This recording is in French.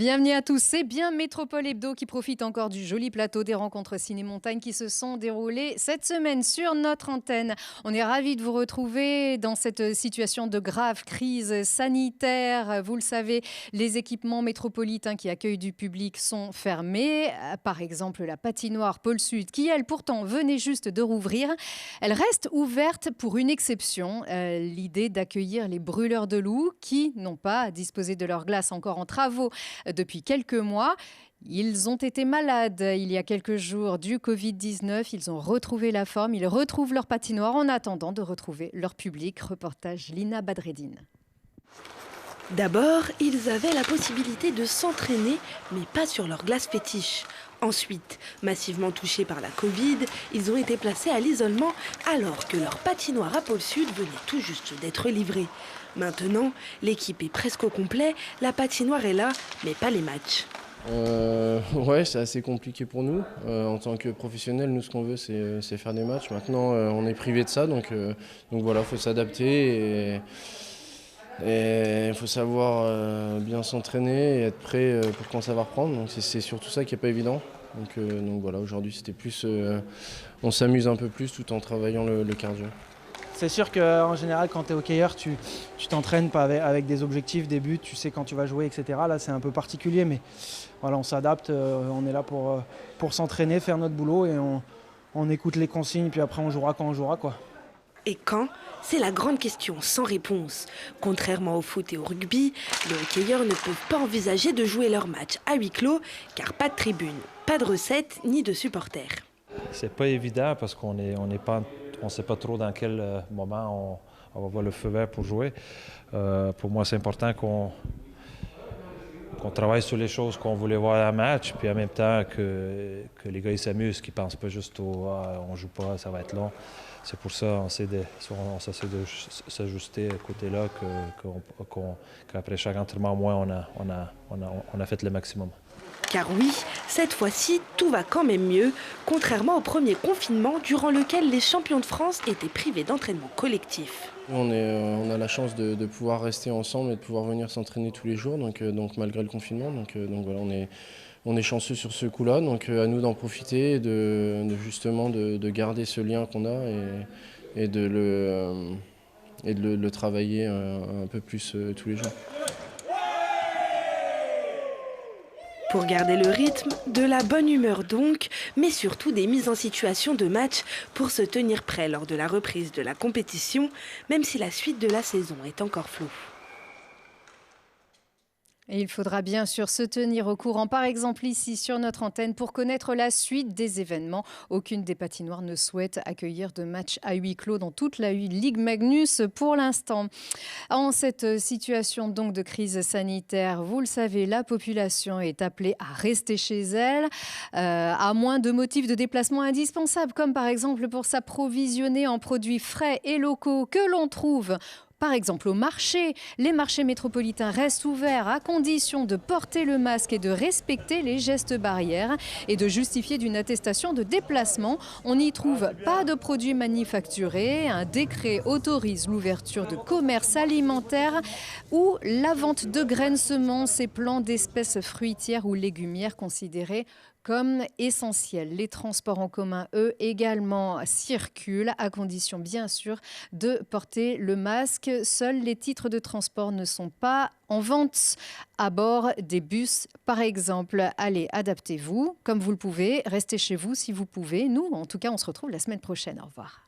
Bienvenue à tous, c'est bien Métropole Hebdo qui profite encore du joli plateau des rencontres ciné-montagne qui se sont déroulées cette semaine sur notre antenne. On est ravis de vous retrouver dans cette situation de grave crise sanitaire. Vous le savez, les équipements métropolitains qui accueillent du public sont fermés. Par exemple, la patinoire Pôle Sud qui, elle, pourtant venait juste de rouvrir. Elle reste ouverte pour une exception, l'idée d'accueillir les brûleurs de loups qui n'ont pas disposé de leur glace encore en travaux depuis quelques mois. Ils ont été malades il y a quelques jours du Covid-19. Ils ont retrouvé la forme. Ils retrouvent leur patinoire en attendant de retrouver leur public. Reportage Lina Badreddine. D'abord, ils avaient la possibilité de s'entraîner, mais pas sur leur glace fétiche. Ensuite, massivement touchés par la Covid, ils ont été placés à l'isolement alors que leur patinoire à Pôle Sud venait tout juste d'être livrée. Maintenant, l'équipe est presque au complet, la patinoire est là, mais pas les matchs. Ouais, c'est assez compliqué pour nous. En tant que professionnels, nous, ce qu'on veut, c'est faire des matchs. Maintenant, on est privé de ça, donc voilà, il faut s'adapter et il faut savoir bien s'entraîner et être prêt pour quand ça va reprendre. Donc c'est surtout ça qui n'est pas évident. Donc voilà, aujourd'hui, c'était plus, on s'amuse un peu plus tout en travaillant le cardio. C'est sûr qu'en général, quand tu es hockeyeur, tu t'entraînes pas avec des objectifs, des buts, tu sais quand tu vas jouer, etc. Là, c'est un peu particulier, mais voilà, on s'adapte, on est là pour s'entraîner, faire notre boulot et on écoute les consignes, puis après on jouera quand on jouera, quoi. Et quand ? C'est la grande question sans réponse. Contrairement au foot et au rugby, les hockeyeurs ne peuvent pas envisager de jouer leur match à huis clos, car pas de tribune, pas de recettes ni de supporters. C'est pas évident parce qu'on ne sait pas trop dans quel moment on va avoir le feu vert pour jouer. Pour moi, c'est important qu'on travaille sur les choses qu'on voulait voir à un match, puis en même temps que les gars ils s'amusent, qu'ils ne pensent pas juste on joue pas, ça va être long. C'est pour ça qu'on essaie de s'ajuster côté-là, qu'après chaque entraînement, au moins, on a fait le maximum. Car oui, cette fois-ci, tout va quand même mieux, contrairement au premier confinement durant lequel les champions de France étaient privés d'entraînement collectif. On a la chance de pouvoir rester ensemble et de pouvoir venir s'entraîner tous les jours, donc malgré le confinement. Donc voilà, on est chanceux sur ce coup-là, donc à nous d'en profiter et de garder ce lien qu'on a et de le travailler un peu plus tous les jours. Pour garder le rythme, de la bonne humeur donc, mais surtout des mises en situation de match pour se tenir prêt lors de la reprise de la compétition, même si la suite de la saison est encore floue. Et il faudra bien sûr se tenir au courant, par exemple ici sur notre antenne, pour connaître la suite des événements. Aucune des patinoires ne souhaite accueillir de match à huis clos dans toute la Ligue Magnus pour l'instant. En cette situation donc de crise sanitaire, vous le savez, la population est appelée à rester chez elle, à moins de motifs de déplacement indispensables, comme par exemple pour s'approvisionner en produits frais et locaux que l'on trouve par exemple au marché. Les marchés métropolitains restent ouverts à condition de porter le masque et de respecter les gestes barrières et de justifier d'une attestation de déplacement. On n'y trouve pas de produits manufacturés. Un décret autorise l'ouverture de commerces alimentaires ou la vente de graines, semences et plants d'espèces fruitières ou légumières considérées comme essentiels. Les transports en commun, eux, également circulent, à condition bien sûr de porter le masque. Seuls les titres de transport ne sont pas en vente à bord des bus, par exemple. Allez, adaptez-vous comme vous le pouvez, restez chez vous si vous pouvez. Nous, en tout cas, on se retrouve la semaine prochaine. Au revoir.